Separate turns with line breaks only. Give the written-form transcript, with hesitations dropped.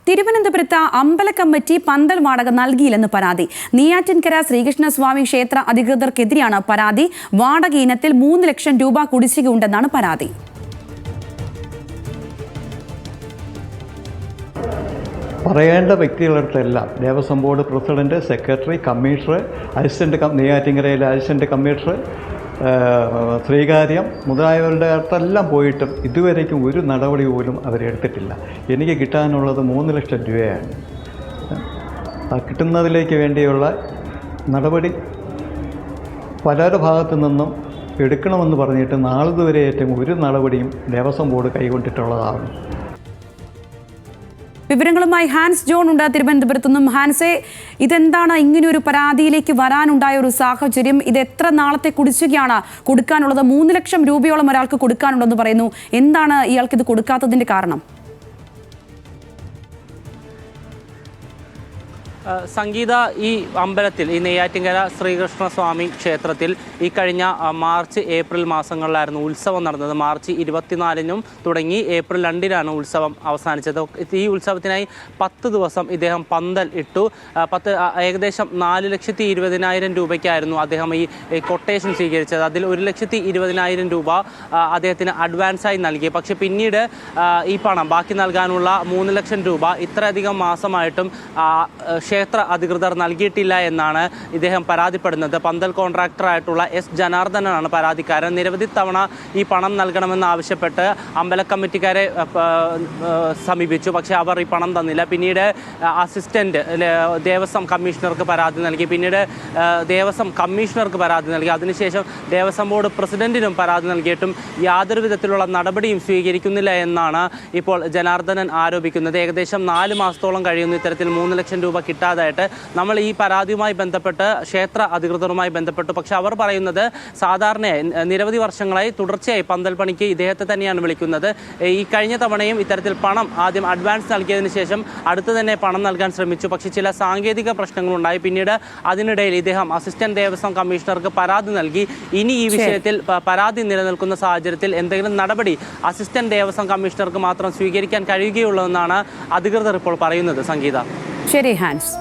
തിരുവനന്തപുരത്ത് അമ്പല കമ്മിറ്റി പന്തൽ വാടക നൽകിയില്ലെന്ന് പരാതി. നെയ്യാറ്റിൻകര ശ്രീകൃഷ്ണസ്വാമി ക്ഷേത്ര അധികൃതർക്കെതിരെയാണ് പരാതി. വാടക ഇനത്തിൽ 3 ലക്ഷം രൂപ കുടിശ്ശികയുണ്ടെന്നാണ് പരാതി.
പറയേണ്ട വ്യക്തികളടുത്തെല്ലാം Devaswom board president, secretary, commissioner, നെയ്യാറ്റിൻകരയിലെ അസിസ്റ്റന്റ് കമ്മീഷണർ, ശ്രീകാര്യം മുതലായവരുടെ അടുത്തെല്ലാം പോയിട്ടും ഇതുവരേക്കും ഒരു നടപടി പോലും അവരെടുത്തിട്ടില്ല. എനിക്ക് കിട്ടാനുള്ളത് 3 ലക്ഷം രൂപയാണ്. കിട്ടുന്നതിലേക്ക് വേണ്ടിയുള്ള നടപടി പലരുടെ ഭാഗത്തു നിന്നും എടുക്കണമെന്ന് പറഞ്ഞിട്ട് നാളിതുവരെ ഏറ്റവും ഒരു നടപടിയും ദേവസ്വം ബോർഡ് കൈകൊണ്ടിട്ടുള്ളതാണ്.
വിവരങ്ങളുമായി ഹാൻസ് ജോൺ ഉണ്ട് തിരുവനന്തപുരത്തു നിന്നും. ഹാൻസെ, ഇതെന്താണ് ഇങ്ങനെയൊരു പരാതിയിലേക്ക് വരാനുണ്ടായ ഒരു സാഹചര്യം? ഇത് എത്ര നാളത്തെ കുടിശ്ശികയാണ് കൊടുക്കാനുള്ളത്? 3 ലക്ഷം രൂപയോളം ഒരാൾക്ക് കൊടുക്കാനുണ്ടെന്ന് പറയുന്നു. എന്താണ് ഇയാൾക്ക് ഇത് കൊടുക്കാത്തതിന്റെ കാരണം?
സംഗീത, ഈ അമ്പലത്തിൽ, ഈ നെയ്യാറ്റിൻകര ശ്രീകൃഷ്ണസ്വാമി ക്ഷേത്രത്തിൽ ഈ കഴിഞ്ഞ മാർച്ച് ഏപ്രിൽ മാസങ്ങളിലായിരുന്നു ഉത്സവം നടന്നത്. മാർച്ച് 24-നും തുടങ്ങി ഏപ്രിൽ 2-നാണ് ഉത്സവം അവസാനിച്ചത്. ഈ ഉത്സവത്തിനായി 10 ദിവസം ഇദ്ദേഹം പന്തൽ ഇട്ടു. ഏകദേശം 4,20,000 രൂപയ്ക്കായിരുന്നു അദ്ദേഹം ഈ കൊട്ടേഷൻ സ്വീകരിച്ചത്. അതിൽ 1,20,000 രൂപ അദ്ദേഹത്തിന് അഡ്വാൻസായി നൽകി. പക്ഷേ പിന്നീട് ഈ പണം ബാക്കി നൽകാനുള്ള 3 ലക്ഷം രൂപ ഇത്രയധികം മാസമായിട്ടും ക്ഷേത്ര അധികൃതർ നൽകിയിട്ടില്ല എന്നാണ് ഇദ്ദേഹം പരാതിപ്പെടുന്നത്. പന്തൽ കോൺട്രാക്ടറായിട്ടുള്ള എസ് ജനാർദ്ദനാണ് പരാതിക്കാരൻ. നിരവധി തവണ ഈ പണം നൽകണമെന്ന് ആവശ്യപ്പെട്ട് അമ്പല കമ്മിറ്റിക്കാരെ സമീപിച്ചു. പക്ഷേ അവർ ഈ പണം തന്നില്ല. പിന്നീട് അസിസ്റ്റന്റ് ദേവസ്വം കമ്മീഷണർക്ക് പരാതി നൽകി. പിന്നീട് ദേവസ്വം കമ്മീഷണർക്ക് പരാതി നൽകി. അതിനുശേഷം ദേവസ്വം ബോർഡ് പ്രസിഡന്റിനും പരാതി നൽകിയിട്ടും യാതൊരു വിധത്തിലുള്ള നടപടിയും സ്വീകരിക്കുന്നില്ല എന്നാണ് ഇപ്പോൾ ജനാർദ്ദനൻ ആരോപിക്കുന്നത്. ഏകദേശം 4 മാസത്തോളം കഴിയുന്നു ഇത്തരത്തിൽ 3 ലക്ഷം രൂപ കിട്ടാതായിട്ട്. നമ്മൾ ഈ പരാതിയുമായി ബന്ധപ്പെട്ട് ക്ഷേത്ര അധികൃതരുമായി ബന്ധപ്പെട്ടു. പക്ഷെ അവർ പറയുന്നത് സാധാരണയായി നിരവധി വർഷങ്ങളായി തുടർച്ചയായി പന്തൽ പണിക്ക് ഇദ്ദേഹത്തെ തന്നെയാണ് വിളിക്കുന്നത്. ഈ കഴിഞ്ഞ തവണയും ഇത്തരത്തിൽ പണം ആദ്യം അഡ്വാൻസ് നൽകിയതിനു ശേഷം അടുത്ത് തന്നെ പണം നൽകാൻ ശ്രമിച്ചു. പക്ഷേ ചില സാങ്കേതിക പ്രശ്നങ്ങളുണ്ടായി. പിന്നീട് അതിനിടയിൽ ഇദ്ദേഹം അസിസ്റ്റന്റ് ദേവസ്വം കമ്മീഷണർക്ക് പരാതി നൽകി. ഇനി ഈ വിഷയത്തിൽ പരാതി നിലനിൽക്കുന്ന സാഹചര്യത്തിൽ എന്തെങ്കിലും നടപടി അസിസ്റ്റന്റ് ദേവസ്വം കമ്മീഷണർക്ക് മാത്രം സ്വീകരിക്കാൻ കഴിയുകയുള്ളൂ എന്നാണ് അധികൃതർ ഇപ്പോൾ പറയുന്നത്. സംഗീത.
ശരി ഹാൻസ്.